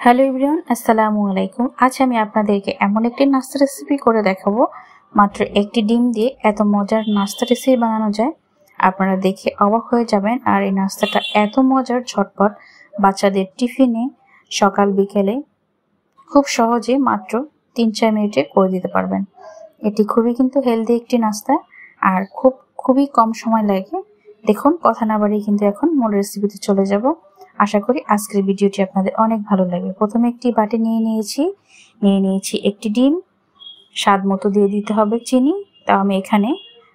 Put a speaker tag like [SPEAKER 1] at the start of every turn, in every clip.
[SPEAKER 1] Hello everyone, আসসালামু আলাইকুম। আজ আমি আপনাদেরকে এমন একটি নাস্তা রেসিপি করে দেখাবো। মাত্র একটি ডিম দিয়ে এত মজার নাস্তা রেসিপি বানানো যায়, আপনারা দেখে অবাক হয়ে যাবেন। আর এই নাস্তাটা এত মজার, ঝটপট বাচ্চাদের টিফিনে সকাল বিকেলে খুব সহজে মাত্র 3-4 মিনিটে করে দিতে পারবেন। এটি খুবই কিন্তু হেলদি একটি নাস্তা আর খুবই কম সময় লাগে। দেখুন, কথা না বাড়িয়ে কিন্তু এখন মূল রেসিপিতে চলে যাব। আশা করি আজকের ভিডিওটি আপনাদের অনেক ভালো লাগবে। প্রথমে একটি বাটি নিয়ে নিয়েছি একটি ডিম। স্বাদ মতো দিয়ে দিতে হবে চিনি। তা আমি এখানে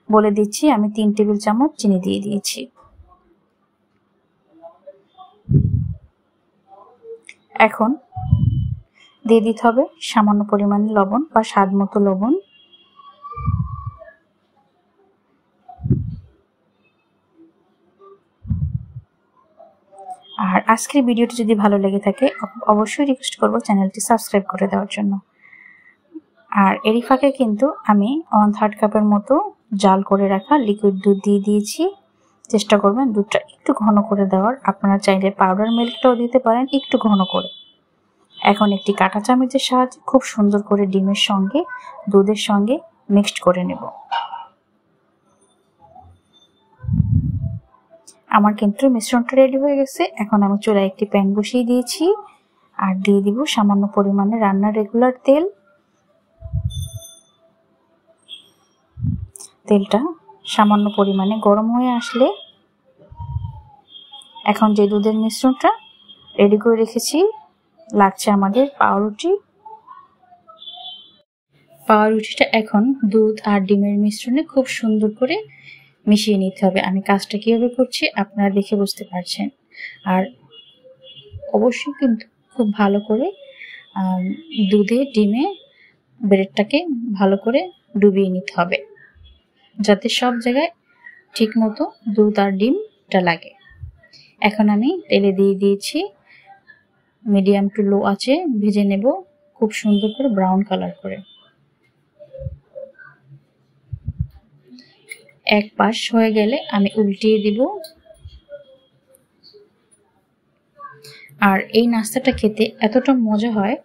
[SPEAKER 1] বলে দিচ্ছি, আমি 3 টেবিল চামচ চিনি দিয়ে দিয়েছি। এখন দিয়ে দিতে হবে সামান্য পরিমাণে লবণ বা স্বাদ মতো লবণ। আর আজকের ভিডিওটি যদি ভালো লেগে থাকে অবশ্যই রিকোয়েস্ট করব চ্যানেলটি সাবস্ক্রাইব করে দেওয়ার জন্য। আর এরই ফাঁকে কিন্তু আমি 1/3 কাপের মতো জাল করে রাখা লিকুইড দুধ দিয়ে দিয়েছি। চেষ্টা করবেন দুধটা একটু ঘন করে দেওয়ার। আপনারা চাইলে পাউডার মিল্কটাও দিতে পারেন একটু ঘন করে। এখন একটি কাঁটা চামচের সাহায্যে খুব সুন্দর করে ডিমের সঙ্গে দুধের সঙ্গে মিক্সড করে নেব। আমার কিন্তু মিশ্রণটা রেডি হয়ে গেছে। এখন আমি চুলায় একটি প্যান বসিয়ে দিয়েছি আর দিয়ে দিব সামান্য পরিমাণে রান্নার রেগুলার তেল। তেলটা সামান্য পরিমাণে গরম হয়ে আসলে এখন যে দুধের মিশ্রণটা রেডি করে রেখেছি লাগছে আমাদের পাউরুটিটা এখন দুধ আর ডিমের মিশ্রণে খুব সুন্দর করে মিশিয়ে নিতে হবে। আমি কাজটা কিভাবে করছি আপনারা দেখে বুঝতে পারছেন। আর অবশ্যই কিন্তু খুব ভালো করে দুধে ডিমে ব্রেডটাকে ভালো করে ডুবিয়ে নিতে হবে, যাতে সব জায়গায় ঠিক মতো দুধ আর ডিমটা লাগে। এখন আমি তেলে দিয়ে দিয়েছি, মিডিয়াম টু লো আছে ভেজে নেব খুব সুন্দর করে ব্রাউন কালার করে। এক পাশ হয়ে গেলে আমি উল্টিয়ে দিব। আর এই নাস্তাটা খেতে এতটা মজা হয়,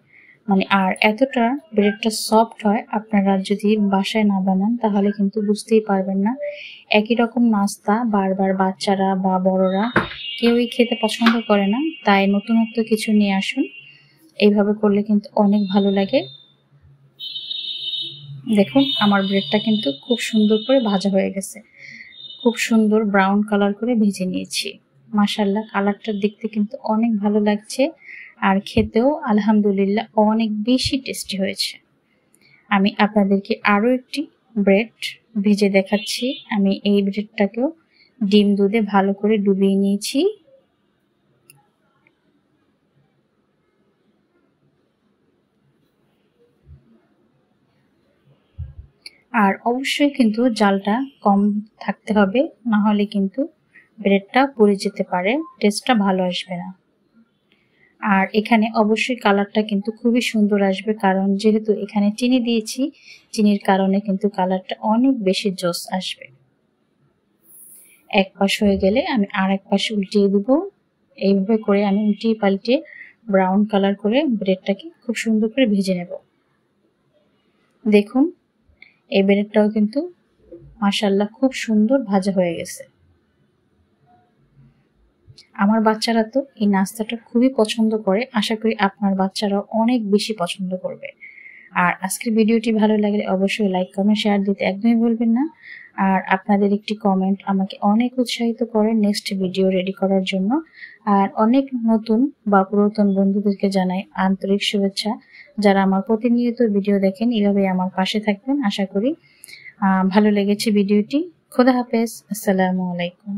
[SPEAKER 1] আর এতটা ব্রেডটা সফট হয়, আপনারা যদি বাসায় না বানান তাহলে কিন্তু বুঝতেই পারবেন না। একই রকম নাস্তা বারবার বাচ্চারা বা বড়রা কেউই খেতে পছন্দ করে না, তাই নতুনত্ব কিছু নিয়ে আসুন। এইভাবে করলে কিন্তু অনেক ভালো লাগে। দেখুন, আমার ব্রেডটা কিন্তু খুব সুন্দর করে ভাজা হয়ে গেছে। খুব সুন্দর ব্রাউন কালার করে ভেজে নিয়েছি। মাশাআল্লাহ, কালারটা দেখতে কিন্তু অনেক ভালো লাগছে আর খেতেও আলহামদুলিল্লাহ অনেক বেশি টেস্টি হয়েছে। আমি আপনাদেরকে আরও একটি ব্রেড ভেজে দেখাচ্ছি। আমি এই ব্রেডটাকেও ডিম দুধে ভালো করে ডুবিয়ে নিয়েছি। আর অবশ্যই কিন্তু জালটা কম থাকতে হবে, না হলে কিন্তু ব্রেডটা পুড়ে যেতে পারে, টেস্টটা ভালো আসবে না। আর এখানে অবশ্যই কালারটা কিন্তু খুবই সুন্দর আসবে, কারণ যেহেতু এখানে চিনি দিয়েছি, চিনির কারণে কিন্তু কালারটা অনেক বেশি জোস আসবে। এক পাশ হয়ে গেলে আমি আর এক পাশ উল্টিয়ে দিব। এইভাবে করে আমি উল্টিয়ে পাল্টিয়ে ব্রাউন কালার করে ব্রেডটাকে খুব সুন্দর করে ভেজে নেব। দেখুন, এই ব্রেডটাও কিন্তু মাশাআল্লাহ খুব সুন্দর ভাজা হয়ে গেছে। আমার বাচ্চারা তো এই নাস্তাটা খুবই পছন্দ করে। আশা করি আপনার বাচ্চারাও অনেক বেশি পছন্দ করবে। আর আজকের ভিডিওটি ভালো লাগলে অবশ্যই লাইক, কমেন্ট, শেয়ার দিতে একদমই ভুলবেন না। আর আপনাদের একটি কমেন্ট আমাকে অনেক উৎসাহিত করে নেক্সট ভিডিও রেডি করার জন্য। আর অনেক নতুন বা পুরাতন বন্ধুদেরকে জানাই আন্তরিক শুভেচ্ছা। যারা আমার প্রতিনিয়ত ভিডিও দেখেন, এভাবে আমার পাশে থাকবেন। আশা করি ভালো লেগেছে ভিডিওটি। খোদা হাফেজ, আসসালামু আলাইকুম।